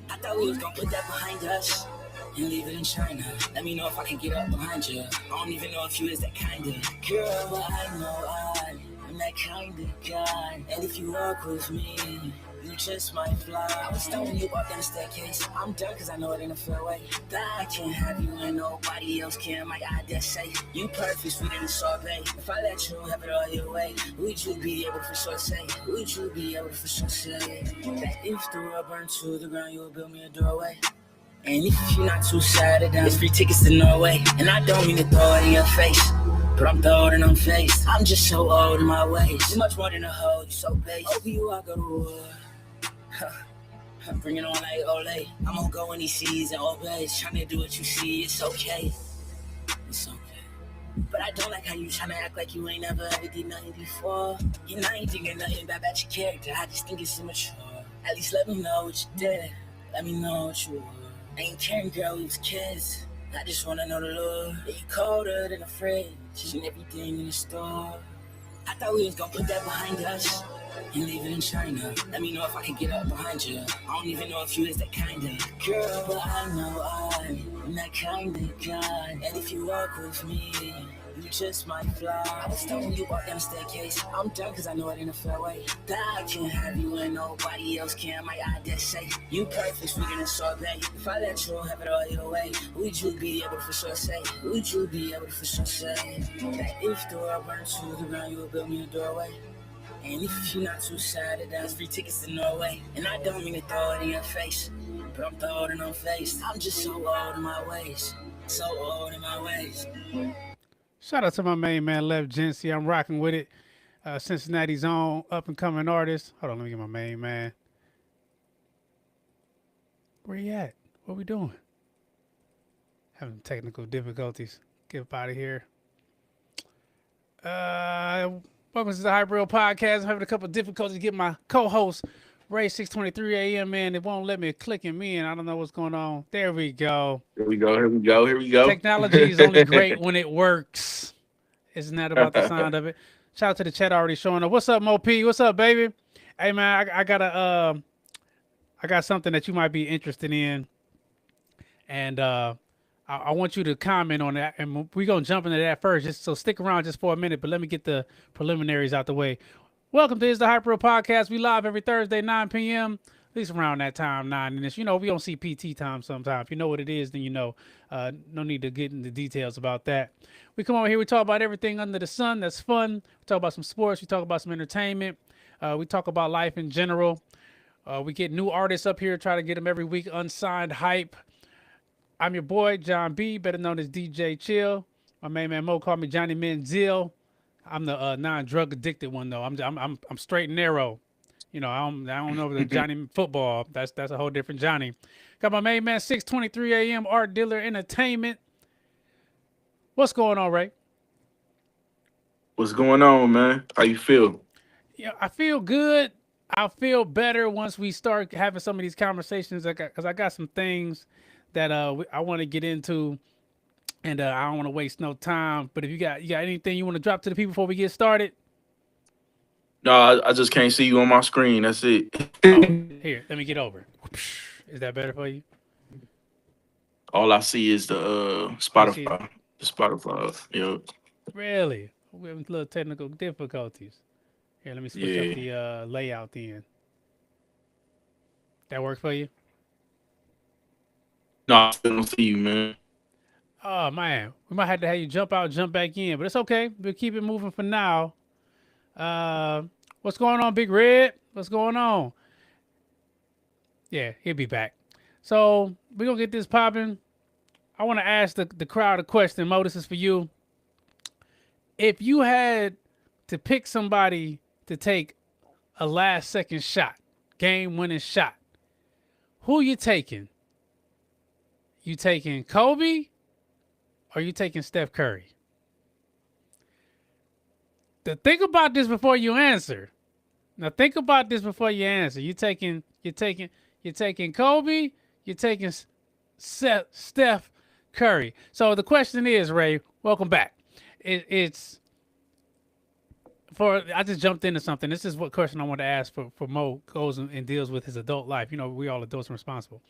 I thought we was gonna put that behind us and leave it in China. Let me know if I can get up behind you. I don't even know if you is that kind of girl, but I know I'm that kind of guy. And if you walk with me, you just might fly. I was stoned when you walked down the staircase. I'm done cause I know it ain't a fair way. That I can't have you and nobody else can. My God, that's safe. You perfect, sweet in the sorbet. If I let you have it all your way, would you be able to for sure say? Would you be able to for sure say that if the world burned to the ground, you would build me a doorway? And if you're not too sad at it's free tickets to Norway. And I don't mean to throw it in your face, but I'm throwing and I'm faced. I'm just so old in my ways. Too much more than a hoe, you so base. Over you, I go to war. I'm bringing on like Olay. I'm gonna go in these seas and obey. Trying to do what you see, it's okay. It's okay. But I don't like how you tryna act like you ain't never ever did nothing before. You know, I ain't thinking nothing bad about your character. I just think it's immature. At least let me know what you did. Let me know what you were. I ain't caring, girl, we was kids. I just wanna know the lure. Yeah, you colder than a fridge and everything in the store. I thought we was gonna put that behind us and leave it in China. Let me know if I can get up behind you. I don't even know if you is that kind of girl, but I know I'm that kind of guy. And if you walk with me, you just might fly. I was stoned when you walk down the staircase. I'm done cause I know it ain't a fair way. That I can't have you and nobody else can. My God, that's safe. You perfect, sweet in the sorbet. If I let you have it all your way, would you be able to for sure say? Would you be able to for sure say that if the world burned to the ground, you would build me a doorway? And if you're not too sad at that, free tickets to Norway. And I don't mean to throw it in your face, but I'm throwing and I'm faced. I'm just so old in my ways. So old in my ways. Shout out to my main man, Lev Gency. I'm rocking with it. Cincinnati's own up and coming artist. Hold on, let me get my main man. Where you at? What we doing? Having technical difficulties. Get up out of here. Welcome to the Hype Real Podcast. I'm having a couple of difficulties getting my co-host Ray 623 AM, man. It won't let me click him in. I don't know what's going on. There we go. Here we go. Here we go. Here we go. Technology is only great when it works. Isn't that about the sound of it? Shout out to the chat already showing up. What's up, Mo P? What's up, baby? Hey man, I got something that you might be interested in, and I want you to comment on that, and we're gonna jump into that first. Just so stick around just for a minute, but let me get the preliminaries out the way. Welcome to Is the Hyper Podcast. We live every Thursday, 9 p.m. At least around that time, 9-ish. You know, we don't see PT time sometimes. If you know what it is, then you know. No need to get into details about that. We come over here, we talk about everything under the sun that's fun. We talk about some sports. We talk about some entertainment. We talk about life in general. We get new artists up here, try to get them every week, unsigned hype. I'm your boy, John B., better known as DJ Chill. My main man Mo called me Johnny Manziel. I'm the non-drug addicted one though. I'm straight and narrow. You know, I don't know the Johnny football. That's a whole different Johnny. Got my main man 623 AM Art Dealer Entertainment. What's going on, Ray? What's going on, man? How you feel? Yeah, I feel good. I feel better once we start having some of these conversations. Because I got some things that I want to get into, and I don't want to waste no time. But if you got anything you want to drop to the people before we get started? No, I just can't see you on my screen. That's it. Oh, here, let me get over. Is that better for you? All I see is the You see, Spotify. The Spotify. really, we're having little technical difficulties. Here, let me switch up Yeah. the layout then. That work for you? No, I still don't see you, man. Oh man, we might have to have you jump out, jump back in, but it's okay. We'll keep it moving for now. What's going on, Big Red? What's going on? Yeah, he'll be back. So we're gonna get this popping. I want to ask the crowd a question. Mo, this is for you. If you had to pick somebody to take a last second shot, game winning shot, who you taking? You taking Kobe or you taking Steph Curry? Think about this before you answer. Now think about this before you answer. You taking Kobe, you're taking Steph Curry. So the question is, Ray, welcome back. It's I just jumped into something. This is what question I want to ask for Mo goes and deals with his adult life. You know, we all adults and responsible.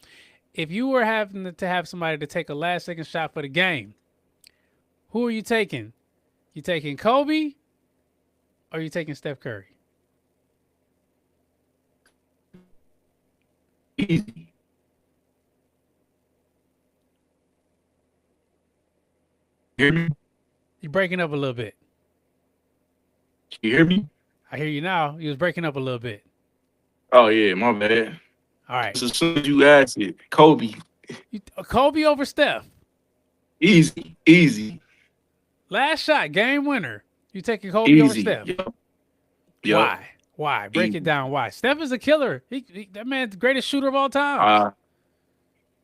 If you were having to have somebody to take a last second shot for the game, who are you taking? You taking Kobe or are you taking Steph Curry? Easy. Hear me? You're breaking up a little bit. You hear me? I hear you now. You was breaking up a little bit. Oh yeah, my bad. All right. So as soon as you ask it, Kobe, Kobe over Steph. easy. Last shot, game winner. You taking Kobe over Easy. Steph? Yep. Why? Why? Break Easy. it down. Why? Steph is a killer. That man's the greatest shooter of all time.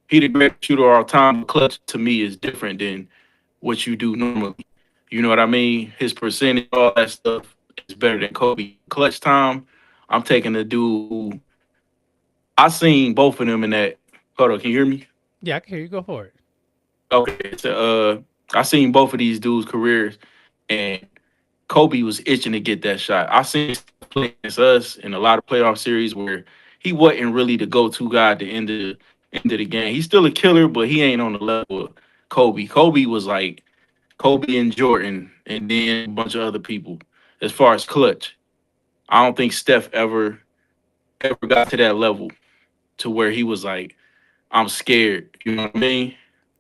He the greatest shooter of all time. Clutch to me is different than what you do normally. You know what I mean? His percentage, all that stuff is better than Kobe. Clutch time, I'm taking the dude who I seen both of them in that. Hold on, can you hear me? Yeah, I can hear you. Go for it. Okay, so I seen both of these dudes' careers, and Kobe was itching to get that shot. I seen him play against us in a lot of playoff series where he wasn't really the go-to guy at the end of the game. He's still a killer, but he ain't on the level of Kobe. Kobe was like Kobe and Jordan, and then a bunch of other people. As far as clutch, I don't think Steph ever got to that level to where he was like, I'm scared. You know what I mean?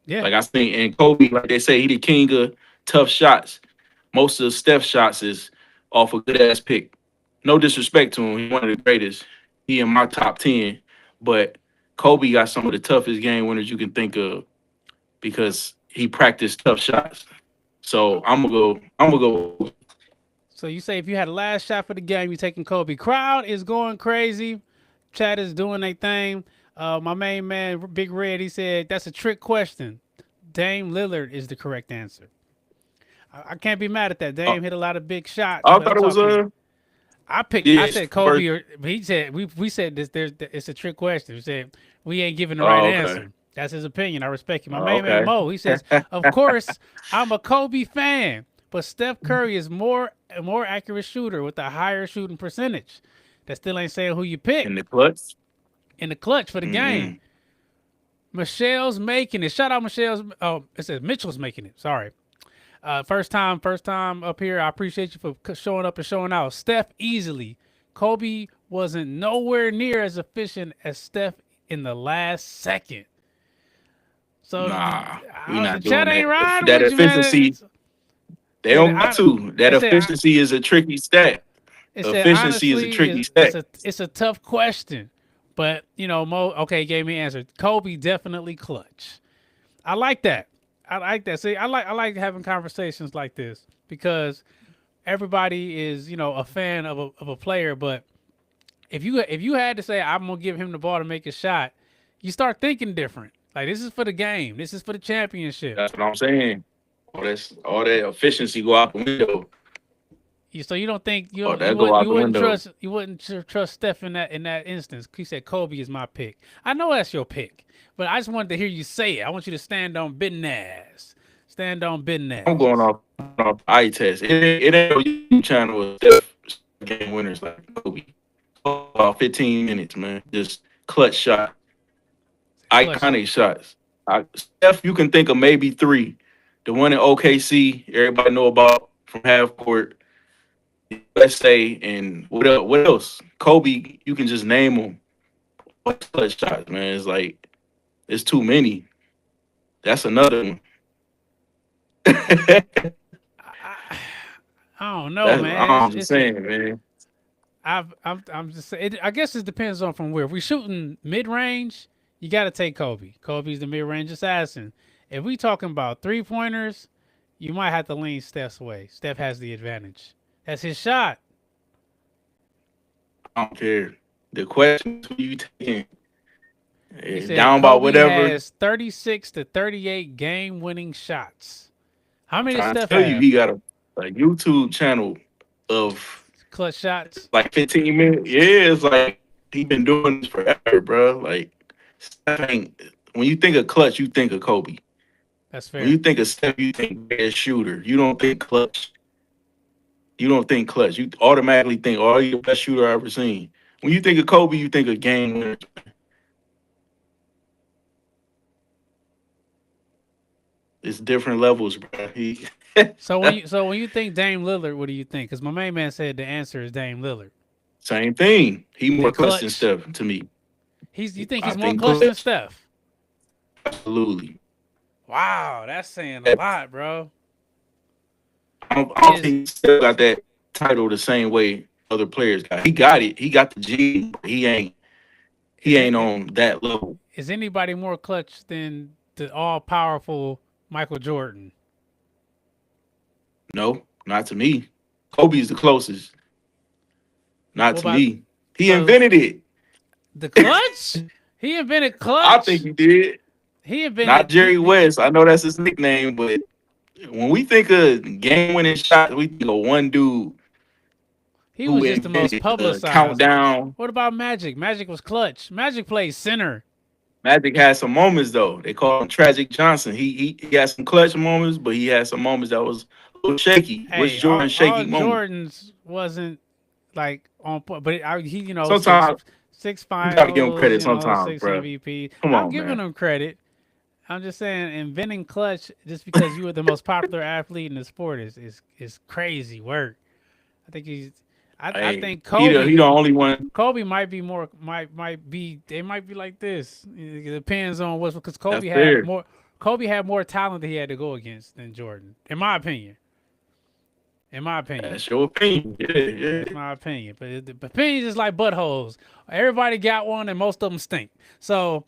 Yeah. Like I think, and Kobe, like they say, he the king of tough shots. Most of Steph shots is off a good ass pick. No disrespect to him, he's one of the greatest. He in my top 10, but Kobe got some of the toughest game winners you can think of because he practiced tough shots. So I'm gonna go. So you say if you had a last shot for the game, you're taking Kobe. Crowd is going crazy. Chat is doing their thing. My main man, Big Red, he said that's a trick question. Dame Lillard is the correct answer. I can't be mad at that. Dame hit a lot of big shots. I thought it was I said Kobe. Or he said we said this. It's a trick question. We said we ain't giving the right answer. That's his opinion. I respect him. My main man Mo. He says, of course, I'm a Kobe fan, but Steph Curry is a more accurate shooter with a higher shooting percentage. That still ain't saying who you pick in the clutch. In the clutch for the game. Michelle's making it. Shout out Michelle's. Oh, it says Mitchell's making it. Sorry. First time up here. I appreciate you for showing up and showing out. Steph easily. Kobe wasn't nowhere near as efficient as Steph in the last second. So nah, we not the chat doing ain't that. riding That with efficiency, you, they don't got to. That efficiency is a tricky stat. Efficiency is a tricky stat. It's a tough question, but you know, Mo. Okay, gave me an answer. Kobe definitely clutch. I like that. I like that. See, I like having conversations like this because everybody is, you know, a fan of a player. But if you had to say I'm gonna give him the ball to make a shot, you start thinking different. Like this is for the game. This is for the championship. That's what I'm saying. All that efficiency go out the window. So you don't think you wouldn't trust Steph in that instance? He said Kobe is my pick. I know that's your pick, but I just wanted to hear you say it. I want you to stand on business. Stand on business. I'm going off eye test. It ain't no YouTube channel with Steph game winners like Kobe. About 15 minutes, man. Just clutch shot. Iconic shots. Steph, you can think of maybe 3. The one in OKC, everybody know about from half court. Let's say, and what else? Kobe, you can just name them. What clutch shots, man? It's like it's too many. That's another one. I don't know, man. I'm just saying, man. I'm just saying. I guess it depends on from where. If we're shooting mid range, you got to take Kobe. Kobe's the mid range assassin. If we talking about 3-pointers, you might have to lean Steph's way. Steph has the advantage. That's his shot. I don't care. The question is who you taking. He said down Kobe by whatever. Has 36 to 38 game-winning shots. How many does Steph tell have? You, he got a YouTube channel of clutch shots. Like 15 minutes. Yeah, it's like he been doing this forever, bro. Like Steph ain't. When you think of clutch, you think of Kobe. That's fair. When you think of Steph, you think best shooter. You don't think clutch. You don't think clutch. You automatically think, oh, you're the best shooter I've ever seen. When you think of Kobe, you think of game winners. It's different levels, bro. So when you think Dame Lillard, what do you think? Because my main man said the answer is Dame Lillard. Same thing. He more Then clutch than clutch. Steph to me. You think I he's more think clutch than clutch. Steph? Absolutely. Wow, that's saying a lot, bro. I don't think Steph got that title the same way other players got. He got it. He got the G. But he ain't on that level. Is anybody more clutch than the all-powerful Michael Jordan? No, not to me. Kobe's the closest. Not What to about- me. He invented it. The clutch? He invented clutch. I think he did. He invented Not Jerry West. I know that's his nickname, but when we think of game-winning shots, we think of one dude. He was just the most invented publicized. Countdown. What about Magic? Magic was clutch. Magic played center. Magic had some moments though. They call him Tragic Johnson. He had some clutch moments, but he had some moments that was a little shaky. What's Hey, Jordan's shaky all moment? Jordan's wasn't like on point, but he Sometimes six finals. gotta give him credit you know, sometimes, 6 bro. MVP. Come I'm on, giving man. him credit. I'm just saying inventing clutch just because you were the most popular athlete in the sport is crazy work. I think I Hey, think he Kobe. the only one. Kobe might be more they might be like this. It depends on what's because Kobe That's fair. had more talent that he had to go against than Jordan, in my opinion. That's your opinion. Yeah. That's my opinion. But the opinions is like buttholes. Everybody got one, and most of them stink. So,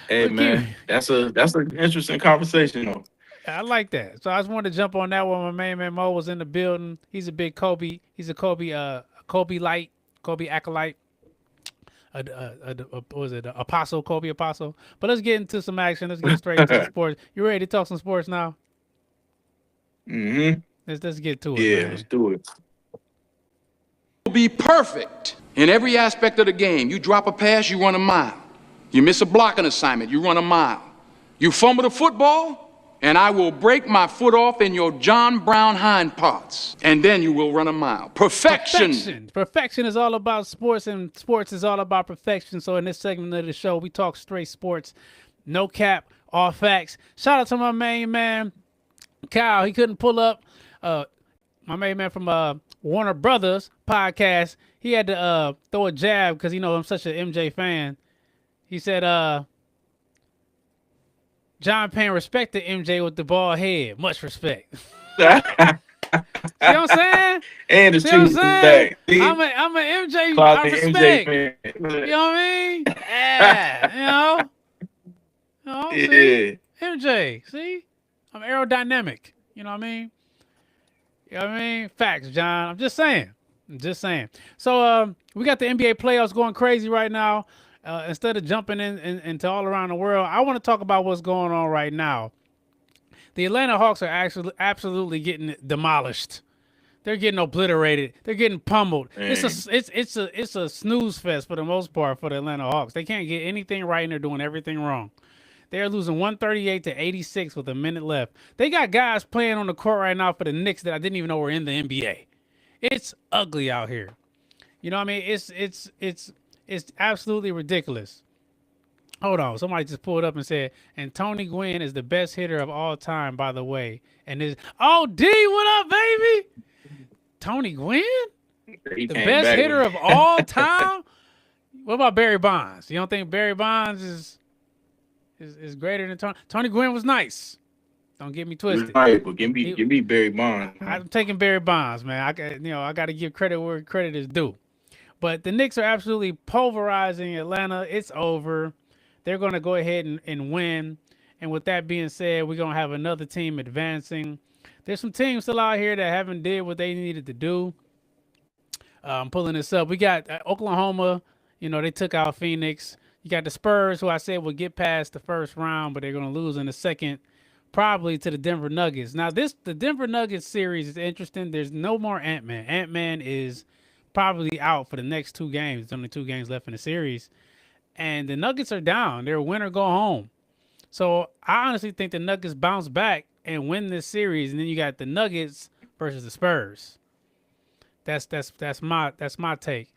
Hey Look man, here. that's an interesting conversation though. I like that. So I just wanted to jump on that one. My main man Mo was in the building. He's a big Kobe. He's a Kobe light, Kobe acolyte. What was it? Apostle, Kobe Apostle. But let's get into some action. Let's get straight into sports. You ready to talk some sports now? Mm-hmm. Let's get to it. Yeah, Man. let's do it. Be perfect in every aspect of the game. You drop a pass, you run a mile. You miss a blocking assignment, you run a mile. You fumble the football, and I will break my foot off in your John Brown hind parts, and then you will run a mile. Perfection. Perfection is all about sports, and sports is all about perfection. So in this segment of the show, we talk straight sports, no cap, all facts. Shout out to my main man, Kyle. He couldn't pull up. My main man from Warner Brothers podcast. He had to throw a jab because I'm such an MJ fan. He said, John Payne respected MJ with the bald head. Much respect. See what I'm saying? And the See what I'm shoes saying? back. See? I'm a MJ. Closet I respect. MJ fan. You know what I mean? Yeah. Yeah. See? MJ. See? I'm aerodynamic. You know what I mean? You know what I mean? Facts, John. I'm just saying. So we got the NBA playoffs going crazy right now. Instead of jumping into all around the world, I want to talk about what's going on right now. The Atlanta Hawks are actually absolutely getting demolished. They're getting obliterated. They're getting pummeled. Dang. It's a snooze fest for the most part for the Atlanta Hawks. They can't get anything right and they're doing everything wrong. They're losing 138-86 with a minute left. They got guys playing on the court right now for the Knicks that I didn't even know were in the NBA. It's ugly out here. You know what I mean? It's absolutely ridiculous. Hold on. Somebody just pulled up and said, and Tony Gwynn is the best hitter of all time, by the way. And D, what up, baby? Tony Gwynn? The best hitter of all time? What about Barry Bonds? You don't think Barry Bonds is greater than Tony? Tony Gwynn was nice. Don't get me twisted. Right, but give me Barry Bonds. I'm taking Barry Bonds, man. I got to give credit where credit is due. But the Knicks are absolutely pulverizing Atlanta. It's over. They're going to go ahead and win. And with that being said, we're going to have another team advancing. There's some teams still out here that haven't did what they needed to do. I'm pulling this up. We got Oklahoma. They took out Phoenix. You got the Spurs, who I said will get past the first round, but they're going to lose in the second, probably to the Denver Nuggets. Now, the Denver Nuggets series is interesting. There's no more Ant-Man. Ant-Man is probably out for the next 2 games. There's only 2 games left in the series. And the Nuggets are down. They're win or go home. So I honestly think the Nuggets bounce back and win this series, and then you got the Nuggets versus the Spurs. That's my take.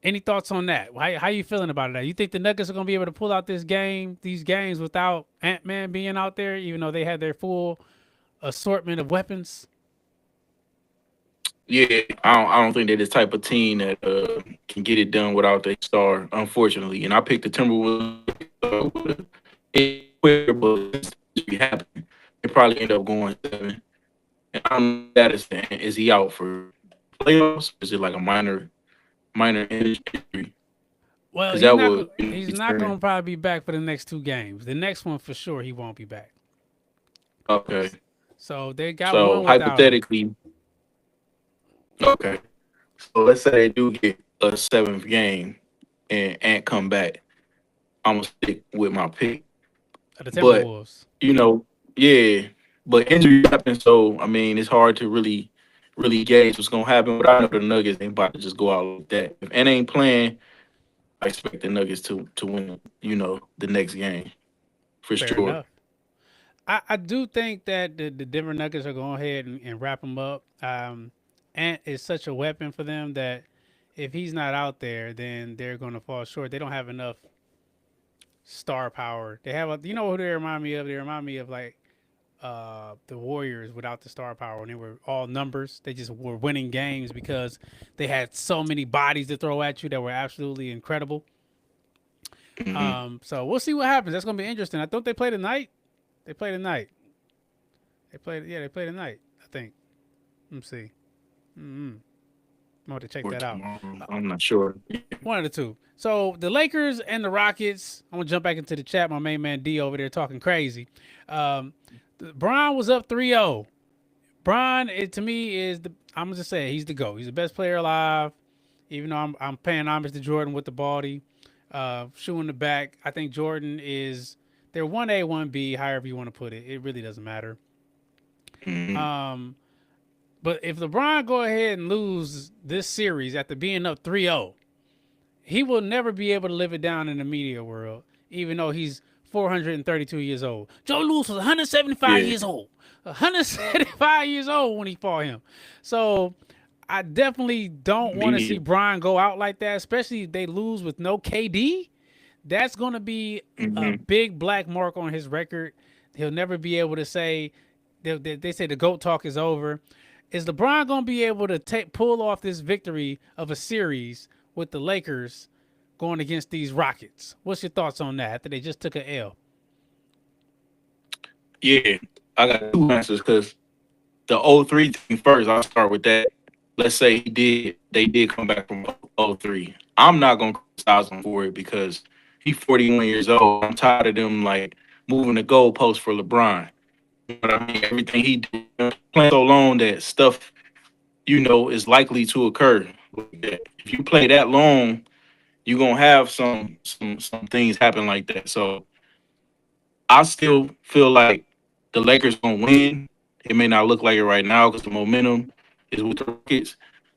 Any thoughts on that? How you feeling about it? You think the Nuggets are gonna be able to pull out these games without Ant-Man being out there, even though they had their full assortment of weapons? Yeah, I don't think they're this type of team that can get it done without their star, unfortunately. And I picked the Timberwolves. But it happened. They probably end up going 7. And I don't know that is he out for playoffs? Or is it like a minor injury? Well, he's not going to probably be back for the next 2 games. The next one for sure he won't be back. Okay. So they got so one hypothetically. Okay. So let's say they do get a 7th game and Ant come back. I'm gonna stick with my pick. The Timberwolves. But yeah. But injury happens, so I mean it's hard to really gauge what's gonna happen. But I know the Nuggets ain't about to just go out like that. If Ant ain't playing, I expect the Nuggets to win, the next game. For Fair sure. Enough. I do think that the Denver Nuggets are going ahead and wrap him up. Ant is such a weapon for them that if he's not out there, then they're going to fall short. They don't have enough star power. They have who they remind me of? They remind me of like the Warriors without the star power, and they were all numbers. They just were winning games because they had so many bodies to throw at you that were absolutely incredible. Mm-hmm. So we'll see what happens. That's going to be interesting. I thought they played tonight. They played tonight. They played tonight, I think. Let me see. I'm going to check that out. I'm not sure. One of the two. So the Lakers and the Rockets. I'm going to jump back into the chat. My main man D over there talking crazy. Bron was up 3-0. Bron, to me, I'm going to just say he's the GOAT. He's the best player alive. Even though I'm paying homage to Jordan with the baldy. Shoe in the back. I think Jordan is... They're 1A, 1B, however you want to put it. It really doesn't matter. Mm-hmm. But if LeBron go ahead and lose this series after being up 3-0, he will never be able to live it down in the media world, even though he's 432 years old. Joe Louis was 175 years old. 175 years old when he fought him. So I definitely don't want to see Bron go out like that, especially if they lose with no KD. That's going to be a big black mark on his record. He'll never be able to say, they say the GOAT talk is over. Is LeBron going to be able to pull off this victory of a series with the Lakers going against these Rockets? What's your thoughts on that after they just took an L? Yeah, I got 2 answers because the 0-3 thing first, I'll start with that. Let's say they did come back from 0-3. I'm not going to criticize him for it because he's 41 years old. I'm tired of them like moving the goalpost for LeBron. You know what I mean? Everything he did playing so long that stuff, is likely to occur. If you play that long, you're gonna have some things happen like that. So I still feel like the Lakers gonna win. It may not look like it right now because the momentum is with the Rockets,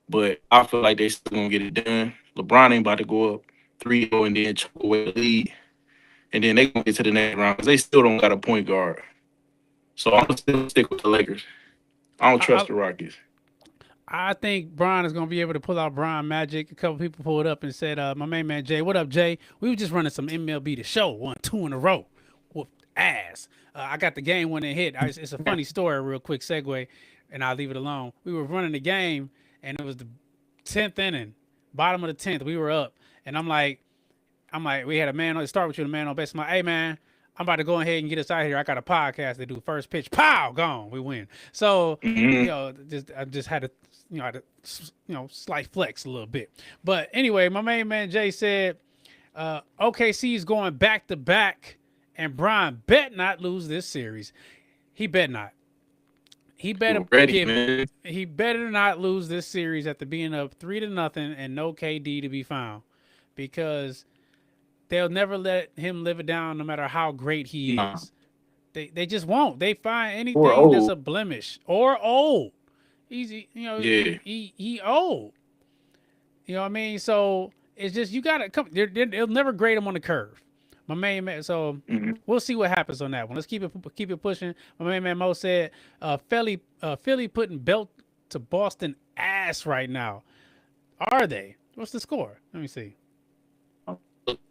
but I feel like they still gonna get it done. LeBron ain't about to go up 3-0 and then choke away the lead, and then they gonna get to the next round because they still don't got a point guard. So I'm gonna still stick with the Lakers. I don't trust the Rockets. I think Bron is going to be able to pull out Bron magic. A couple people pulled up and said, my main man Jay, what up, Jay? We were just running some MLB The Show, 1-2 in a row. Whooped ass. I got the game when it hit. It's a funny story, real quick segue, and I'll leave it alone. We were running the game, and it was the 10th inning, bottom of the 10th. We were up, and I'm like, we had a man on, start with you, the man on base. I'm like, hey, man, I'm about to go ahead and get us out of here. I got a podcast to do. First pitch, pow, gone. We win. So, I just had to, slight flex a little bit. But anyway, my main man Jay said, OKC is going back to back, and Bron bet not lose this series. He bet not. He better he better not lose this series after being up 3-0 and no KD to be found, because they'll never let him live it down no matter how great he is. They just won't. They find anything that's a blemish or old. He old. You know what I mean? So it's just, you got to come. They'll never grade him on the curve. My main man. So Mhm. we'll see what happens on that one. Let's keep it pushing. My main man Mo said, Philly putting belt to Boston ass right now. Are they? What's the score? Let me see.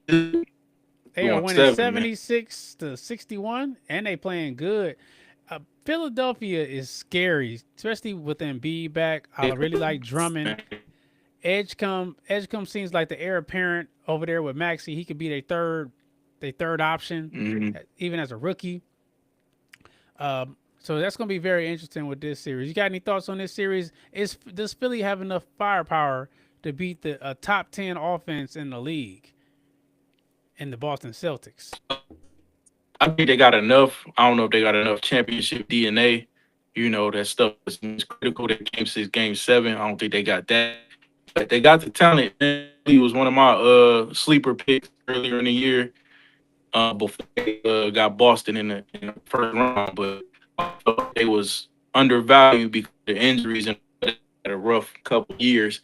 They are winning 76-61, and they playing good. Philadelphia is scary, especially with Embiid back. I really like Drummond. Edgecombe seems like the heir apparent over there with Maxey. He could be their third option, even as a rookie. So that's going to be very interesting with this series. You got any thoughts on this series? Does Philly have enough firepower to beat the top 10 offense in the league in the Boston Celtics? I think they got enough. I don't know if they got enough championship DNA. You know, that stuff is critical. That game 6, game 7. I don't think they got that. But they got the talent. He was one of my sleeper picks earlier in the year. Before they got Boston in the first round, but I thought they was undervalued because of the injuries and had a rough couple years.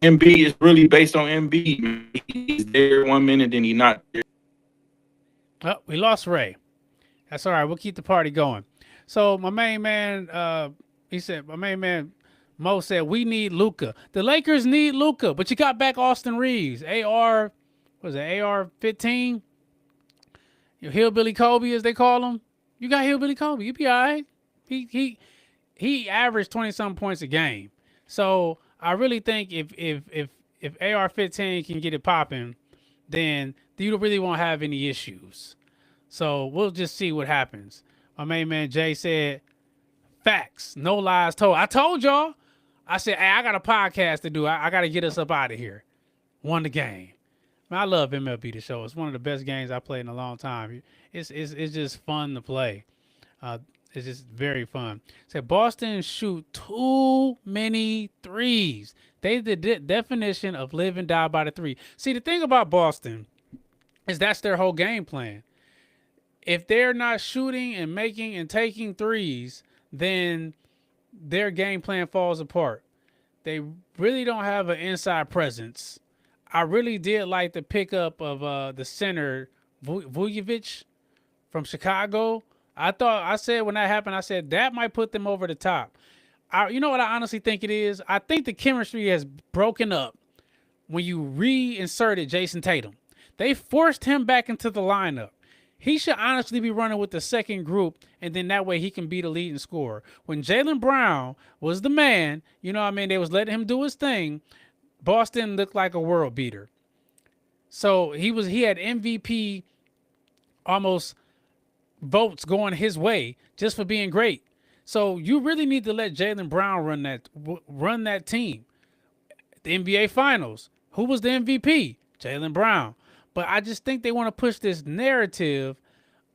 Embiid is really based on Embiid. He's there 1 minute, then he's not there. Oh, we lost Ray. That's all right. We'll keep the party going. So my main man, my main man Mo said, we need Luka. The Lakers need Luka, but you got back Austin Reeves. AR-15? Hillbilly Kobe, as they call him. You got Hillbilly Kobe. You be all right. He averaged 20-something points a game. So I really think if AR-15 can get it popping, then you really won't have any issues. So we'll just see what happens. My main man Jay said, facts, no lies told. I told y'all. I said, hey, I got a podcast to do. I got to get us up out of here. Won the game. Man, I love MLB The Show. It's one of the best games I played in a long time. It's just fun to play. It's just very fun. Said Boston shoot too many threes. They the definition of live and die by the three. See, the thing about Boston is that's their whole game plan. If they're not shooting and making and taking threes, then their game plan falls apart. They really don't have an inside presence. I really did like the pickup of the center, Vujovic from Chicago. I said when that happened, I said that might put them over the top. You know what I honestly think it is? I think the chemistry has broken up when you reinserted Jason Tatum. They forced him back into the lineup. He should honestly be running with the second group, and then that way he can be the leading scorer. When Jaylen Brown was the man, you know what I mean, they was letting him do his thing, Boston looked like a world beater. So he had MVP almost votes going his way just for being great. So you really need to let Jaylen Brown run that team. The NBA Finals, who was the MVP? Jaylen Brown. But I just think they want to push this narrative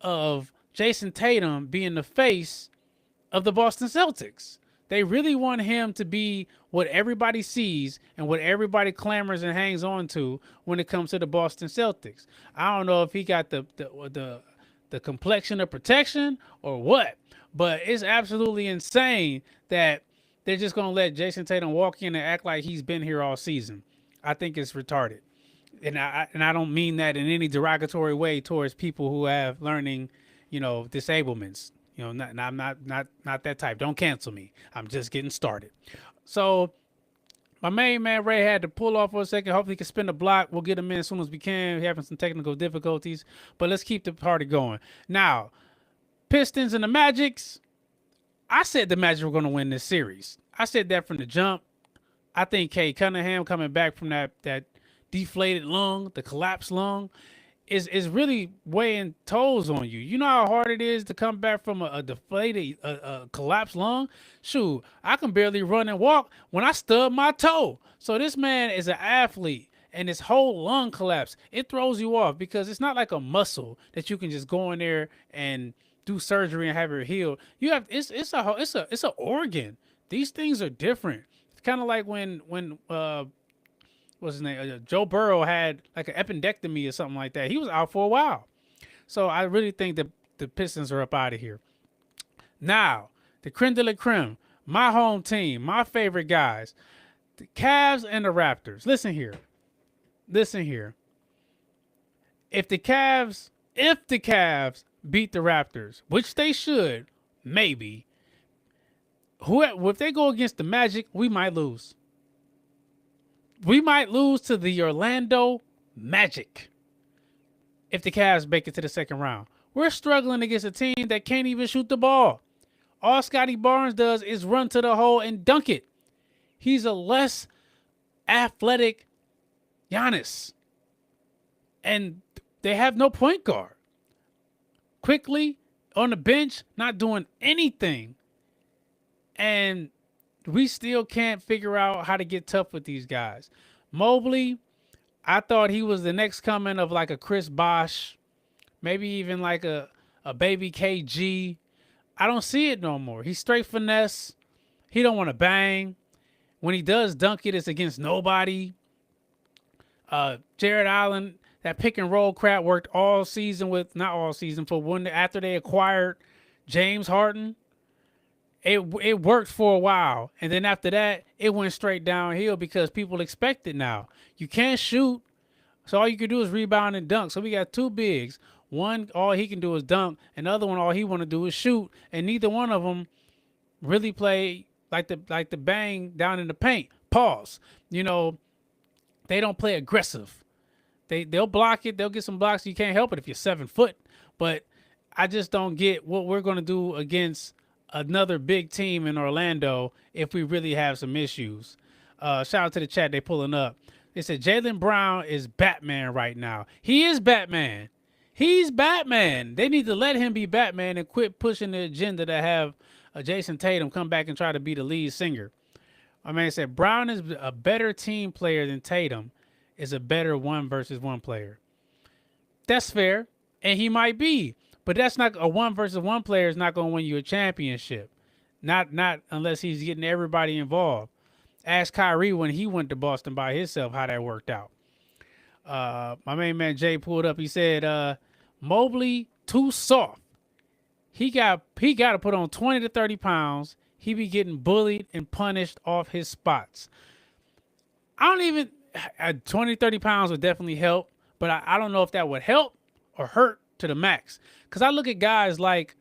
of Jason Tatum being the face of the Boston Celtics. They really want him to be what everybody sees and what everybody clamors and hangs on to when it comes to the Boston Celtics. I don't know if he got the complexion of protection or what, but it's absolutely insane that they're just going to let Jason Tatum walk in and act like he's been here all season. I think it's retarded. And I don't mean that in any derogatory way towards people who have learning, disablements. I'm not that type. Don't cancel me. I'm just getting started. So my main man Ray had to pull off for a second. Hopefully he can spin the block. We'll get him in as soon as we can. We're having some technical difficulties, but let's keep the party going. Now, Pistons and the Magics. I said the Magic were going to win this series. I said that from the jump. I think Cade Cunningham coming back from that deflated lung, the collapsed lung, is really weighing tolls on you. You know how hard it is to come back from a deflated, collapsed lung? Shoot, I can barely run and walk when I stub my toe. So this man is an athlete, and his whole lung collapse. It throws you off because it's not like a muscle that you can just go in there and do surgery and have it healed. It's an organ. These things are different. It's kind of like when what's his name? Joe Burrow had like an appendectomy or something like that. He was out for a while. So I really think that the Pistons are up out of here. Now, the creme de la creme, my home team, my favorite guys, the Cavs and the Raptors. Listen here. if the Cavs beat the Raptors, which they should, maybe. If they go against the Magic, we might lose. We might lose to the Orlando Magic if the Cavs make it to the second round. We're struggling against a team that can't even shoot the ball. All Scotty Barnes does is run to the hole and dunk it. He's a less athletic Giannis. And they have no point guard. Quickly on the bench, not doing anything. And we still can't figure out how to get tough with these guys. Mobley, I thought he was the next coming of like a Chris Bosh, maybe even like a baby KG. I don't see it no more. He's straight finesse. He don't want to bang. When he does dunk it, it's against nobody. Jared Allen, that pick and roll crap worked all season not all season, for after they acquired James Harden. It worked for a while, and then after that, it went straight downhill because people expect it now. You can't shoot, so all you can do is rebound and dunk. So we got two bigs. One, all he can do is dunk, and the other one, all he want to do is shoot, and neither one of them really play like the bang down in the paint. Pause. You know, they don't play aggressive. They'll block it. They'll get some blocks. You can't help it if you're 7 foot. But I just don't get what we're going to do against another big team in Orlando if we really have some issues. Shout out to the chat. They pulling up. They said Jaylen Brown is Batman right now. He is Batman. He's Batman. They need to let him be Batman and quit pushing the agenda to have Jason Tatum come back and try to be the lead singer. My man said Brown is a better team player than Tatum, is a better 1-versus-1 player. That's fair, and he might be, but that's not a 1-versus-1 player is not going to win you a championship. Not unless he's getting everybody involved. Ask Kyrie when he went to Boston by himself how that worked out. My main man Jay pulled up. He said Mobley too soft. He got to put on 20 to 30 pounds. He be getting bullied and punished off his spots. 20, 30 pounds would definitely help, but I don't know if that would help or hurt to the max. Because I look at guys like,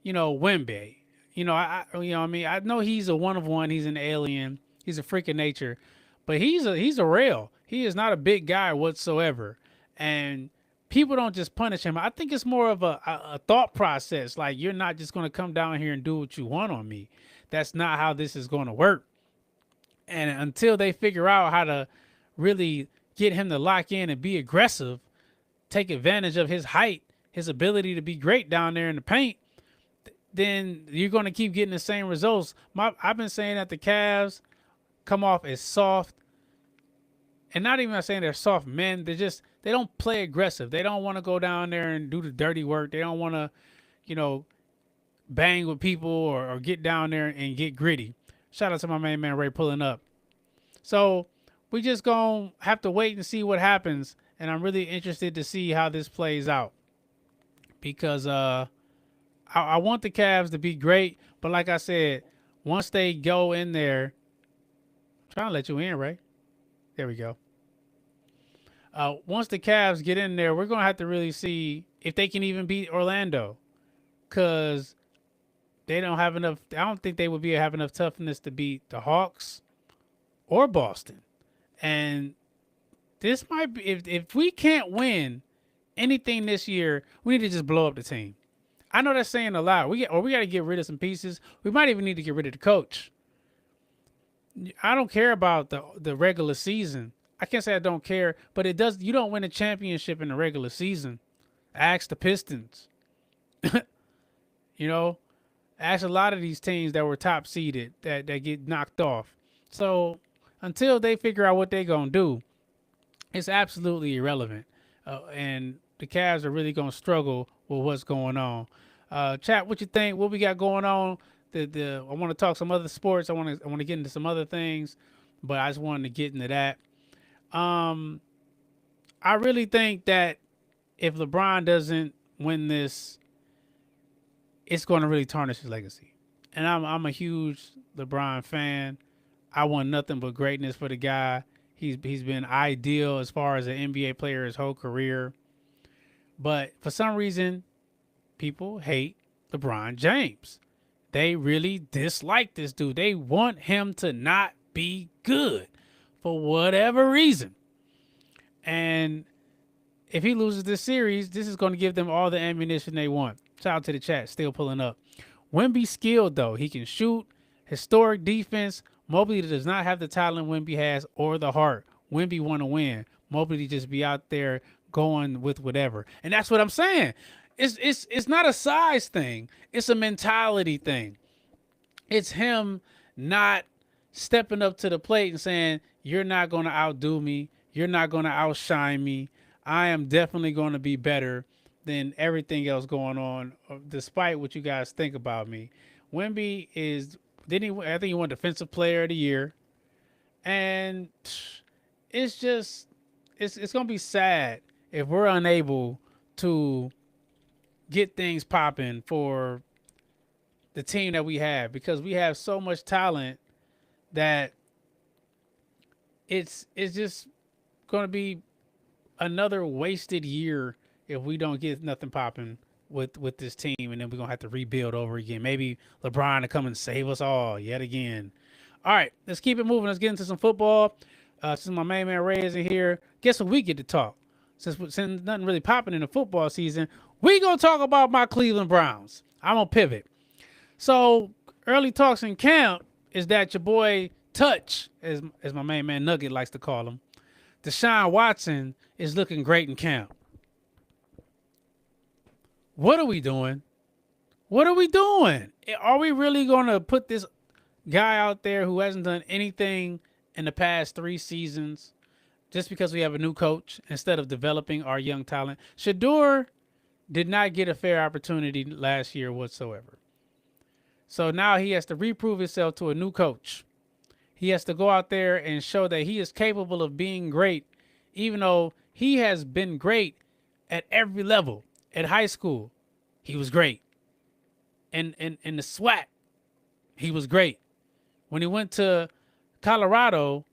Wemby. I know he's a one of one. He's an alien. He's a freak of nature, but he's a rail. He is not a big guy whatsoever. And people don't just punish him. I think it's more of a thought process. Like, you're not just going to come down here and do what you want on me. That's not how this is going to work. And until they figure out how to really get him to lock in and be aggressive, take advantage of his height, his ability to be great down there in the paint, then you're going to keep getting the same results. I've been saying that the Cavs come off as soft, and not even saying they're soft men. They don't play aggressive. They don't want to go down there and do the dirty work. They don't want to, bang with people or get down there and get gritty. Shout out to my main man Ray pulling up. So we just gonna have to wait and see what happens. And I'm really interested to see how this plays out, because I want the Cavs to be great. But like I said, once they go in there, I'm trying to let you in, Ray. There we go. Once the Cavs get in there, we're going to have to really see if they can even beat Orlando, because they don't have enough. I don't think they would have enough toughness to beat the Hawks or Boston. And this might be, if we can't win anything this year, we need to just blow up the team. I know that's saying a lot. We got to get rid of some pieces. We might even need to get rid of the coach. I don't care about the regular season. I can't say I don't care, but it does. You don't win a championship in the regular season. Ask the Pistons. Ask a lot of these teams that were top seeded that get knocked off. So until they figure out what they're going to do, it's absolutely irrelevant. And the Cavs are really going to struggle with what's going on. Chat, what you think? What we got going on? I want to talk some other sports. I want to get into some other things, but I just wanted to get into that. I really think that if LeBron doesn't win this, it's going to really tarnish his legacy. And I'm a huge LeBron fan. I want nothing but greatness for the guy. He's been ideal as far as an NBA player his whole career. But for some reason, people hate LeBron James. They really dislike this dude. They want him to not be good for whatever reason. And if he loses this series, this is going to give them all the ammunition they want. Shout out to the chat, still pulling up. Wemby's skilled, though. He can shoot, historic defense. Mobley does not have the talent Wemby has or the heart. Wemby want to win. Mobley just be out there going with whatever. And that's what I'm saying. It's not a size thing. It's a mentality thing. It's him not stepping up to the plate and saying, you're not going to outdo me. You're not going to outshine me. I am definitely going to be better than everything else going on, despite what you guys think about me. Wemby is, I think he won Defensive Player of the Year. And it's just, it's going to be sad if we're unable to get things popping for the team that we have, because we have so much talent that it's just going to be another wasted year if we don't get nothing popping with this team, and then we're going to have to rebuild over again. Maybe LeBron to come and save us all yet again. All right, let's keep it moving. Let's get into some football. Since my main man Ray isn't here, guess what we get to talk? Since nothing really popping in the football season, we going to talk about my Cleveland Browns. I'm going to pivot. So early talks in camp is that your boy Touch, as my main man Nugget likes to call him, Deshaun Watson is looking great in camp. What are we doing? What are we doing? Are we really going to put this guy out there who hasn't done anything in the past 3 seasons just because we have a new coach instead of developing our young talent? Shedeur did not get a fair opportunity last year whatsoever. So now he has to reprove himself to a new coach. He has to go out there and show that he is capable of being great, even though he has been great at every level. At high school, he was great. And in the SWAC, he was great. When he went to Colorado,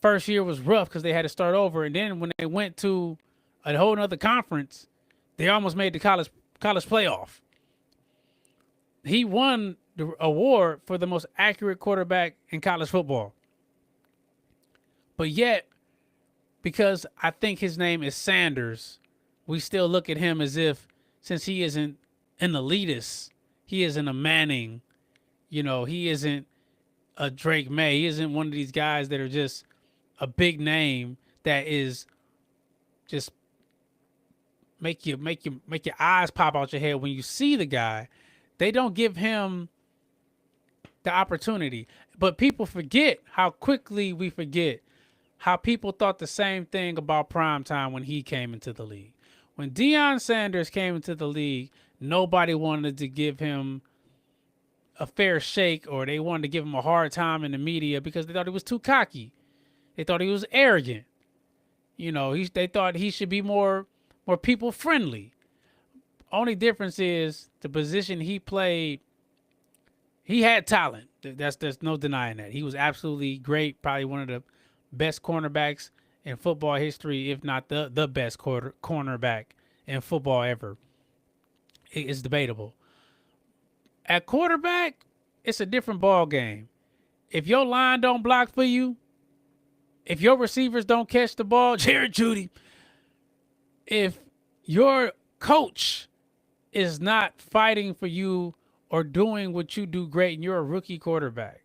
first year was rough because they had to start over. And then when they went to a whole other conference, they almost made the college playoff. He won the award for the most accurate quarterback in college football. But yet, because I think his name is Sanders, we still look at him as if, since he isn't an elitist, he isn't a Manning, he isn't a Drake May. He isn't one of these guys that are just a big name that is just make your eyes pop out your head when you see the guy. They don't give him the opportunity. But people forget how quickly we forget how people thought the same thing about primetime when he came into the league. When Deion Sanders came into the league, nobody wanted to give him a fair shake, or they wanted to give him a hard time in the media because they thought he was too cocky. They thought he was arrogant. They thought he should be more people friendly. Only difference is the position he played. He had talent. There's no denying that. He was absolutely great. Probably one of the best cornerbacks in football history, if not the best cornerback in football ever. It's debatable. At quarterback, it's a different ball game. If your line don't block for you, if your receivers don't catch the ball, Jared Judy, if your coach is not fighting for you or doing what you do great and you're a rookie quarterback,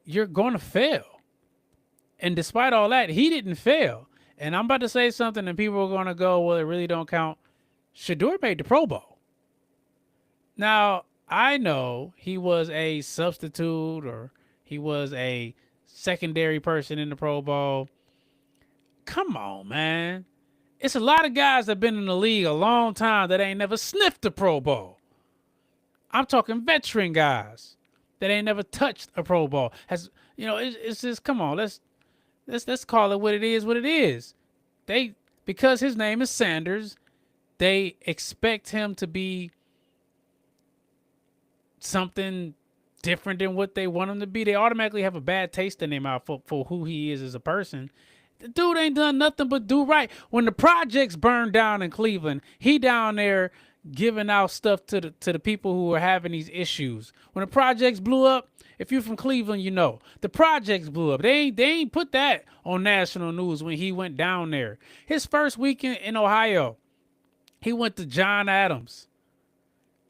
you're going to fail. And despite all that, he didn't fail. And I'm about to say something and people are going to go, well, it really don't count. Shedeur made the Pro Bowl. Now, I know he was a substitute or he was a secondary person in the Pro Bowl. Come on, man. It's a lot of guys that have been in the league a long time that ain't never sniffed the Pro Bowl. I'm talking veteran guys that ain't never touched a Pro Bowl. It's just, come on, let's call it what it is. Because his name is Sanders, they expect him to be something different than what they want him to be. They automatically have a bad taste in their mouth for who he is as a person. The dude ain't done nothing but do right. When the projects burned down in Cleveland, he down there giving out stuff to the people who are having these issues. When the projects blew up, if you're from Cleveland, you know the projects blew up. They ain't put that on national news when he went down there. His first weekend in Ohio, he went to John Adams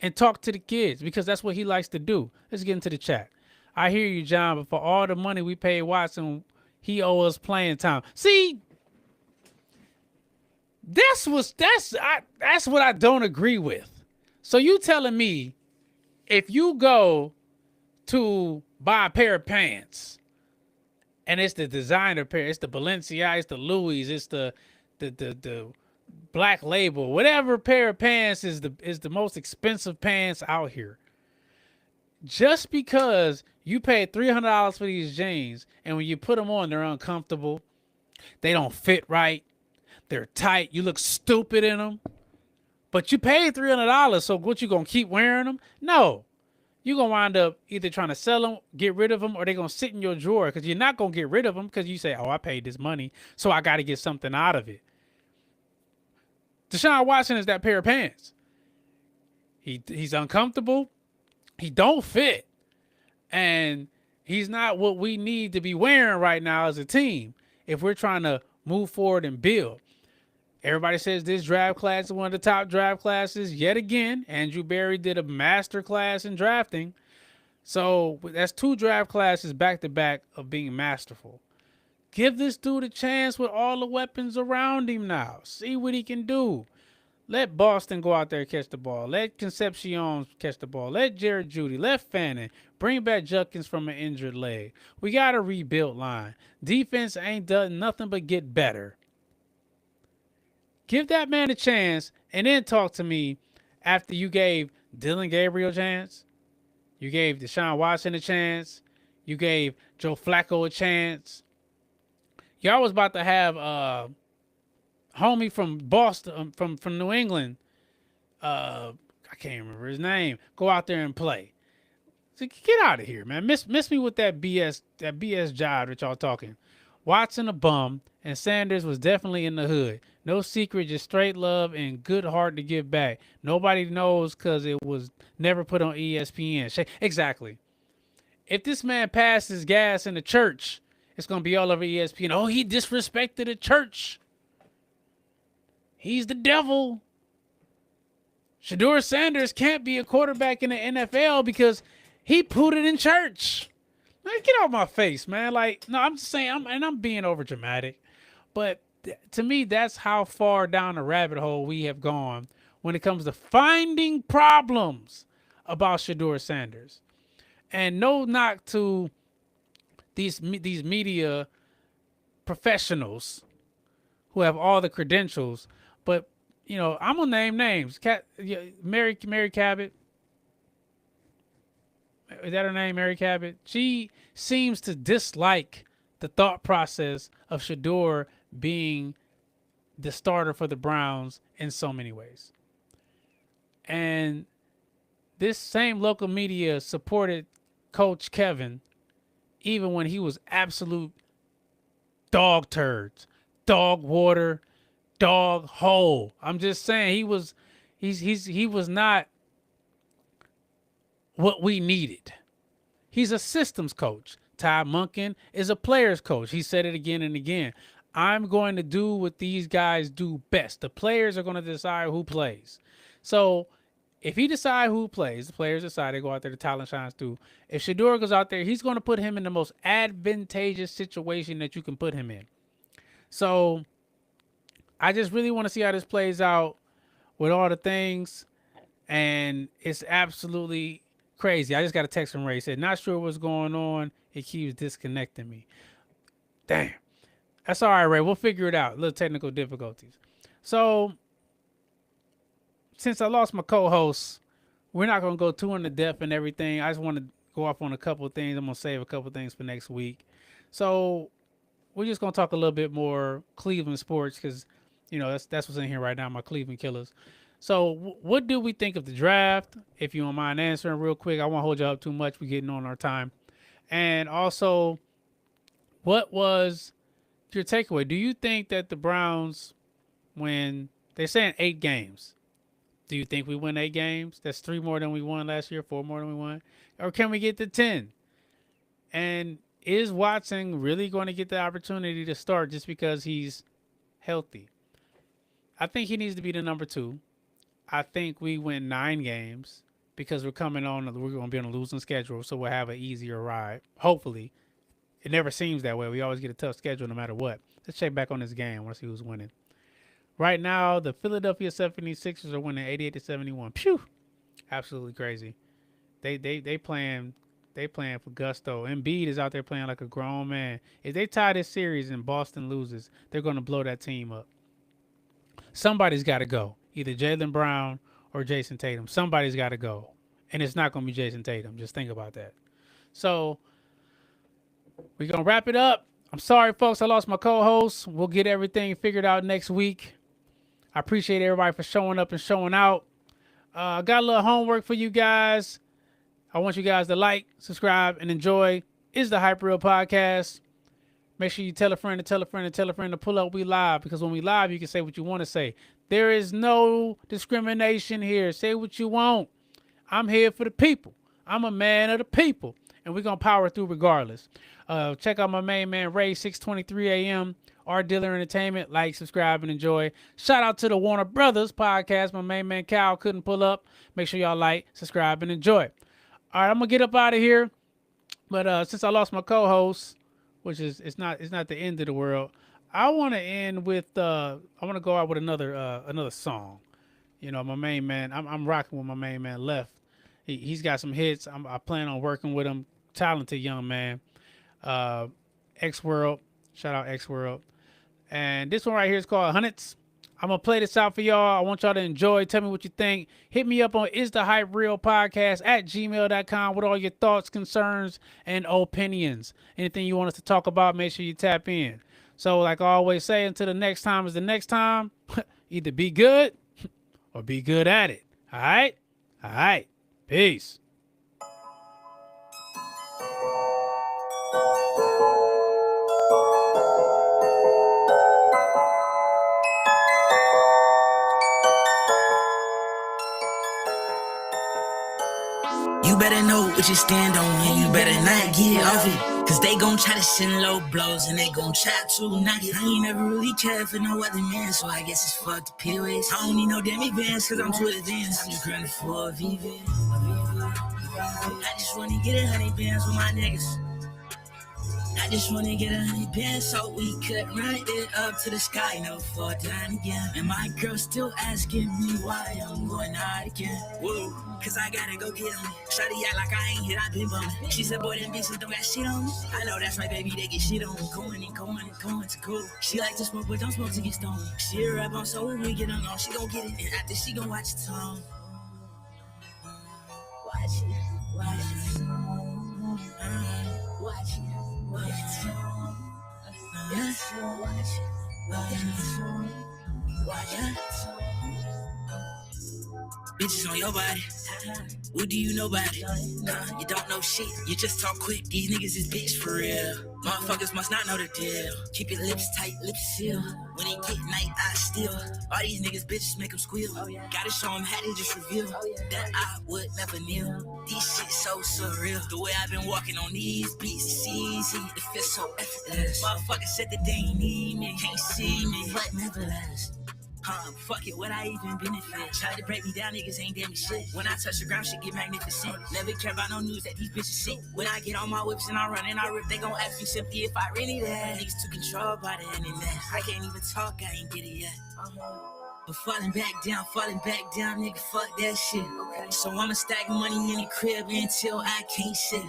and talked to the kids because that's what he likes to do. Let's get into the chat. I hear you, John, but for all the money we paid Watson, he owes us playing time. See, that's what I don't agree with. So you telling me if you go to buy a pair of pants and it's the designer pair, it's the Balenciaga, it's the Louis, it's the Black Label, whatever pair of pants is the most expensive pants out here. Just because you paid $300 for these jeans and when you put them on, they're uncomfortable, they don't fit right, they're tight, you look stupid in them, but you paid $300, so what, you gonna keep wearing them? No. You're gonna wind up either trying to sell them, get rid of them, or they're gonna sit in your drawer because you're not gonna get rid of them because you say, oh, I paid this money, so I got to get something out of it. Deshaun Watson is that pair of pants. He's uncomfortable. He don't fit. And he's not what we need to be wearing right now as a team if we're trying to move forward and build. Everybody says this draft class is one of the top draft classes. Yet again, Andrew Berry did a master class in drafting. So that's 2 draft classes back-to-back of being masterful. Give this dude a chance with all the weapons around him now. See what he can do. Let Boston go out there and catch the ball. Let Concepcion catch the ball. Let Jared Jeudy. Let Fannin. Bring back Judkins from an injured leg. We got a rebuilt line. Defense ain't done nothing but get better. Give that man a chance and then talk to me after you gave Dylan Gabriel a chance. You gave Deshaun Watson a chance. You gave Joe Flacco a chance. Y'all was about to have homie from Boston, from New England. I can't remember his name. Go out there and play. So get out of here, man. Miss me with that BS job that y'all talking. Watson a bum, and Sanders was definitely in the hood. No secret, just straight love and good heart to give back. Nobody knows because it was never put on ESPN. Exactly. If this man passes gas in the church, it's going to be all over ESPN. Oh, he disrespected the church. He's the devil. Shedeur Sanders can't be a quarterback in the NFL because he pooted in church. Man, get out of my face, man. Like, no, I'm just saying, I'm being over dramatic. But to me, that's how far down the rabbit hole we have gone when it comes to finding problems about Shedeur Sanders. And no knock to these media professionals who have all the credentials, but you know, I'm gonna name names. Mary Cabot. Is that her name, Mary Cabot? She seems to dislike the thought process of Shedeur being the starter for the Browns in so many ways. And this same local media supported Coach Kevin even when he was absolute dog turds, dog water, dog hole. I'm just saying he was not what we needed. He's a systems coach. Ty Monken is a player's coach. He said it again and again. I'm going to do what these guys do best. The players are going to decide who plays. So if he decides who plays, the players decide, they go out there, the talent shines through. If Shedeur goes out there, he's going to put him in the most advantageous situation that you can put him in. So I just really want to see how this plays out with all the things. And it's absolutely crazy. I just got a text from Ray. He said, not sure what's going on. It keeps disconnecting me. Damn. That's all right, Ray. We'll figure it out. Little technical difficulties. So since I lost my co-host, we're not going to go too into depth and everything. I just want to go off on a couple of things. I'm going to save a couple of things for next week. So we're just going to talk a little bit more Cleveland sports because, you know, that's what's in here right now, my Cleveland Killers. So what do we think of the draft? If you don't mind answering real quick, I won't hold you up too much. We're getting on our time. And also, what was your takeaway. Do you think that the Browns win? They're saying 8 games. Do you think we win 8 games? That's 3 more than we won last year, 4 more than we won. Or can we get to 10? And is Watson really going to get the opportunity to start just because he's healthy? I think he needs to be the number 2. I think we win 9 games because we're going to be on a losing schedule, so we'll have an easier ride. Hopefully. It never seems that way. We always get a tough schedule no matter what. Let's check back on this game. I want to see who's winning. Right now, the Philadelphia 76ers are winning 88-71. Phew. Absolutely crazy. They playing for gusto. Embiid is out there playing like a grown man. If they tie this series and Boston loses, they're going to blow that team up. Somebody's got to go. Either Jaylen Brown or Jason Tatum. Somebody's got to go. And it's not going to be Jason Tatum. Just think about that. So we're going to wrap it up. I'm sorry, folks. I lost my co-host. We'll get everything figured out next week. I appreciate everybody for showing up and showing out. I got a little homework for you guys. I want you guys to like, subscribe, and enjoy. It's the Hype Real Podcast. Make sure you tell a friend to tell a friend to tell a friend to pull up. We live, because when we live, you can say what you want to say. There is no discrimination here. Say what you want. I'm here for the people. I'm a man of the people, and we're going to power through regardless. Check out my main man, Ray, 6:23 a.m., Our Dealer Entertainment. Like, subscribe, and enjoy. Shout out to the Warner Brothers Podcast. My main man, Cal, couldn't pull up. Make sure y'all like, subscribe, and enjoy. All right, I'm going to get up out of here. But since I lost my co-host, which is it's not the end of the world, I want to end with I want to go out with another song. You know, my main man, I'm rocking with my main man Left. He's got some hits. I plan on working with him. Talented young man. X World, shout out X World. And this one right here is called Hundreds. I'm gonna play this out for y'all. I want y'all to enjoy. Tell me what you think. Hit me up on Is the Hype Real Podcast at gmail.com with all your thoughts, concerns, and opinions. Anything you want us to talk about, make sure you tap in. So like I always say, until the next time is the next time, either be good or be good at it. All right. Peace. You better know what you stand on, and you better not get off it. Cause they gon' try to send low blows, and they gon' try to knock it. I ain't never really cared for no other man, so I guess it's fuck the POS. I don't need no damn advance, cause I'm too advanced. I'm just grinding for a VV. I just wanna get 100 bands with my niggas. I just wanna get 100 bands so we could ride it up to the sky, no fall down again. And my girl still asking me why I'm going out again. Whoa, cause I gotta go get on it. Shawty act like I ain't hit, I been bumming. She said, boy, them bitches don't got shit on me. I know that's my baby, they get shit on me. Going to cool. She like to smoke, but don't smoke to get stoned. She a rap on, so when we get on, she gon' get it. And after she gon' watch the tone. Watch it. Bitches on your body. What do you know about it? You don't know shit. You just talk quick. These niggas is bitch for real. Motherfuckers must not know the deal. Keep your lips tight, lips sealed. When it get night, I steal. All these niggas bitches make them squeal. Gotta show them how they just reveal that I would never kneel. These shit so surreal. The way I've been walking on these beats, it's easy. It feels so effortless. Motherfuckers said that they ain't need me, can't see me, but nevertheless. Fuck it, what I even benefit? Try to break me down, niggas ain't damn shit. When I touch the ground, shit get magnificent. Never care about no news that these bitches sick. When I get on my whips and I run and I rip, they gon' ask me simply if I really that. Niggas too controlled by the internet. I can't even talk, I ain't get it yet. But falling back down, nigga, fuck that shit. So I'ma stack money in the crib until I can't sit.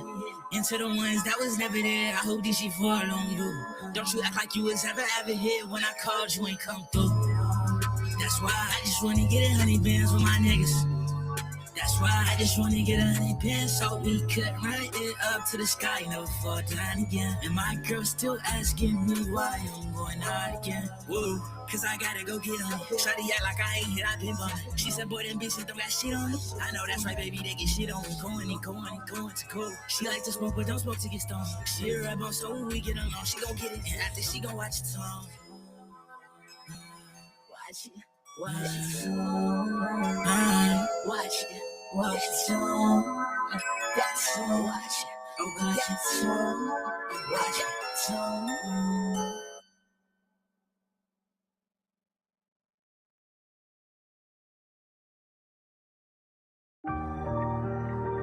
And to the ones that was never there, I hope this shit fall on you. Don't you act like you was ever here when I called, you ain't come through. That's why I just wanna get 100 bands with my niggas. That's why I just wanna get 100 pins so we could run it up to the sky, never fall down again. And my girl still asking me why I'm going out again. Whoa, cause I gotta go get on it. Shawty act like I ain't hit, I been bumming. She said, boy, them bitches don't got shit on me. I know that's right, baby, they get shit on me. Going to cool. She like to smoke, but don't smoke to get stoned. She a rebel, so when we get along, she gon' get it, and after she gon' watch it song. Watch it. Watch it. Watch it. Watch it. Watch it. Watch it. Watch it.